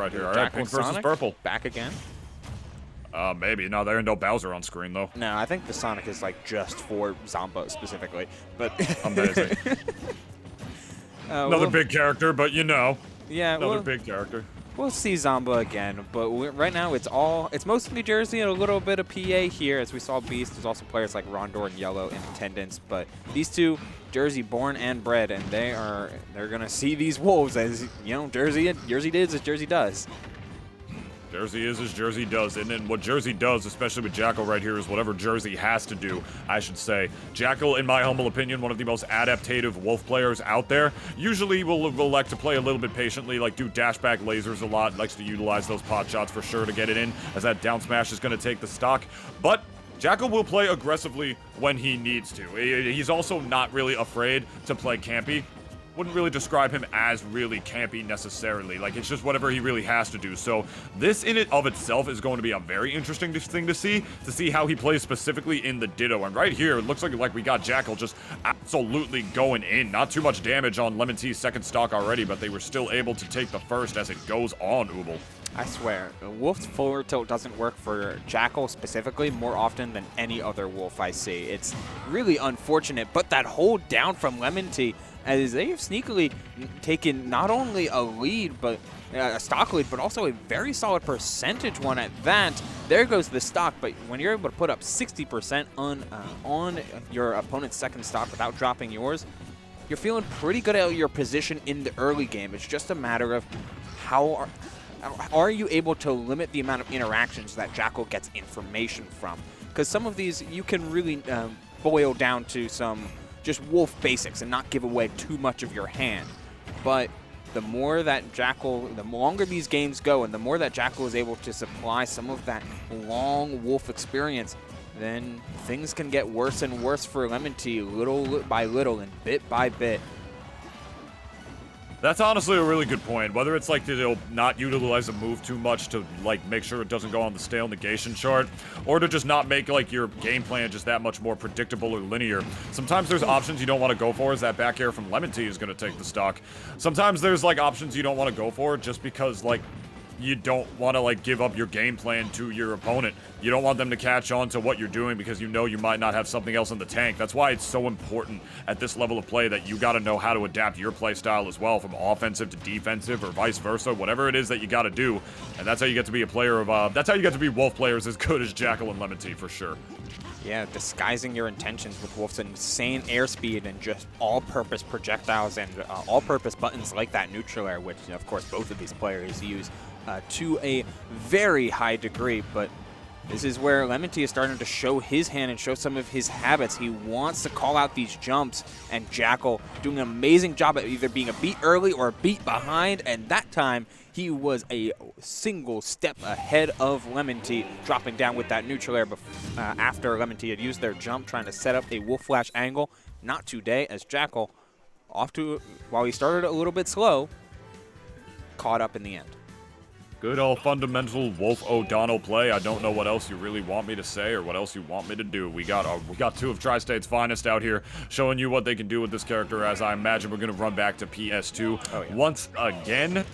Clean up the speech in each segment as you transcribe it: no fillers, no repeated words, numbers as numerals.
right here. All right, pink versus Sonic, purple. back again. Maybe. No, there ain't no Bowser on screen, though. No, I think the Sonic is like just for Zomba specifically. But Amazing. Another big character, but you know. Yeah, another big character. We'll see Zomba again, but right now it's mostly Jersey and a little bit of PA here. As we saw Beast, there's also players like Rondor and Yellow in attendance, but these two, Jersey born and bred, and they're gonna see these wolves as, you know, Jersey is as Jersey does. Jersey is as Jersey does, and then what Jersey does, especially with Jakal right here, is whatever Jersey has to do, I should say. Jakal, in my humble opinion, one of the most adaptive wolf players out there. Usually will elect to play a little bit patiently, like do dashback lasers a lot, likes to utilize those pot shots for sure to get it in, as that down smash is going to take the stock, but Jakal will play aggressively when he needs to. He's also not really afraid to play campy. Wouldn't really describe him as really campy necessarily. Like, it's just whatever he really has to do. So this in it of itself is going to be a very interesting thing to see how he plays specifically in the Ditto. And right here, it looks like we got Jakal just absolutely going in. Not too much damage on LemonTea's second stock already, but they were still able to take the first as it goes on, Ubel. I swear, Wolf's forward tilt doesn't work for Jakal specifically more often than any other Wolf I see. It's really unfortunate, but that hold down from LemonTea, as they have sneakily taken not only a lead, but a stock lead, but also a very solid percentage one at that. There goes the stock, but when you're able to put up 60% on your opponent's second stock without dropping yours, you're feeling pretty good at your position in the early game. It's just a matter of how are you able to limit the amount of interactions that Jakal gets information from? Because some of these you can really boil down to some just wolf basics and not give away too much of your hand. But the more that Jakal, the longer these games go and the more that Jakal is able to supply some of that long wolf experience, then things can get worse and worse for LemonTea little by little and bit by bit. That's honestly a really good point. Whether it's like they'll not utilize a move too much to like make sure it doesn't go on the stale negation chart, or to just not make like your game plan just that much more predictable or linear. Sometimes there's options you don't want to go for, as that back air from LemonTea is going to take the stock. Sometimes there's like options you don't want to go for just because like you don't want to like give up your game plan to your opponent. You don't want them to catch on to what you're doing because you know you might not have something else in the tank. That's why it's so important at this level of play that you got to know how to adapt your play style as well, from offensive to defensive or vice versa, whatever it is that you got to do. And that's how you get to be a player of, that's how you get to be wolf players as good as Jakal and LemonTea for sure. Yeah, disguising your intentions with Wolf's insane airspeed and just all-purpose projectiles and all-purpose buttons like that neutral air, which, of course, both of these players use to a very high degree. But this is where LemonTea is starting to show his hand and show some of his habits. He wants to call out these jumps, and Jakal doing an amazing job at either being a beat early or a beat behind, and that time he was a single step ahead of LemonTea, dropping down with that neutral air after LemonTea had used their jump, trying to set up a Wolf Flash angle. Not today, as Jakal, while he started a little bit slow, caught up in the end. Good old fundamental Wolf O'Donnell play. I don't know what else you really want me to say or what else you want me to do. We got two of Tri-State's finest out here showing you what they can do with this character, as I imagine we're going to run back to PS2 once again.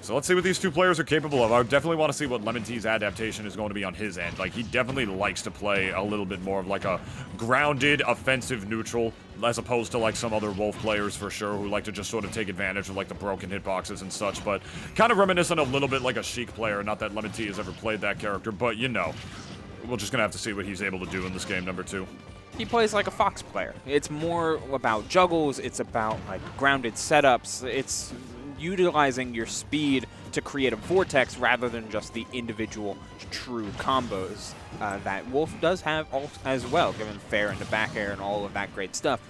So let's see what these two players are capable of. I definitely want to see what LemonTea's adaptation is going to be on his end. Like, he definitely likes to play a little bit more of like a grounded offensive neutral, as opposed to like some other Wolf players for sure who like to just sort of take advantage of like the broken hitboxes and such, but kind of reminiscent a little bit like a Sheik player. Not that LemonTea has ever played that character, but you know, we're just gonna have to see what he's able to do in this game number 2. He plays like a Fox player. It's more about juggles, it's about like grounded setups, it's utilizing your speed to create a vortex rather than just the individual true combos that Wolf does have as well, given fair into back air and all of that great stuff.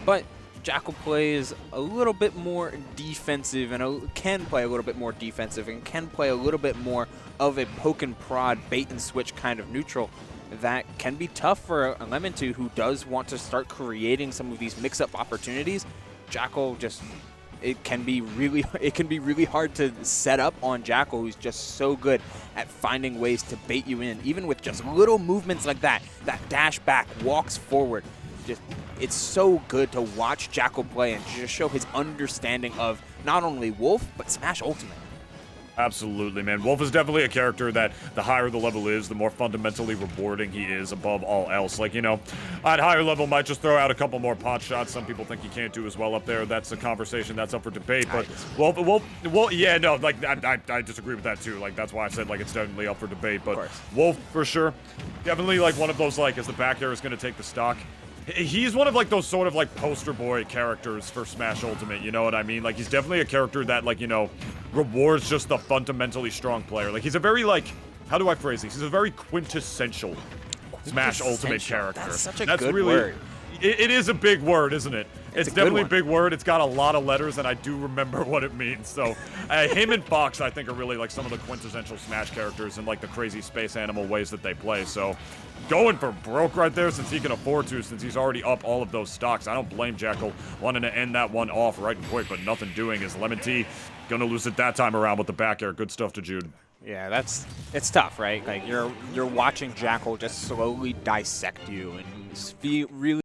But Jakal plays a little bit more defensive and can play a little bit more defensive and can play a little bit more of a poke and prod, bait and switch kind of neutral that can be tough for a LemonTea who does want to start creating some of these mix-up opportunities. Jakal just... It can be really hard to set up on Jakal, who's just so good at finding ways to bait you in, even with just little movements like that dash back, walks forward. It's so good to watch Jakal play and just show his understanding of not only Wolf, but Smash Ultimate. Absolutely, man. Wolf is definitely a character that the higher the level is, the more fundamentally rewarding he is above all else. Like, you know, at higher level might just throw out a couple more pot shots. Some people think he can't do as well up there. That's a conversation that's up for debate. But Wolf, yeah, no, like, I disagree with that too. Like, that's why I said, like, it's definitely up for debate. But Wolf, for sure, definitely, like, one of those, like, as the back air is going to take the stock. He's one of, like, those sort of, like, poster boy characters for Smash Ultimate, you know what I mean? Like, he's definitely a character that, like, you know, rewards just the fundamentally strong player. Like, he's a very, like, how do I phrase this? He's a very quintessential Smash Ultimate character. That's such a good word. It is a big word, isn't it? It's definitely a big word. It's got a lot of letters, and I do remember what it means. So, him and Fox, I think, are really, like, some of the quintessential Smash characters in, like, the crazy space animal ways that they play. So, going for broke right there since he can afford to, since he's already up all of those stocks. I don't blame Jakal wanting to end that one off right and quick, but nothing doing. Is LemonTea gonna lose it that time around with the back air? Good stuff to Jude. Yeah, it's tough, right? Like, you're watching Jakal just slowly dissect you and really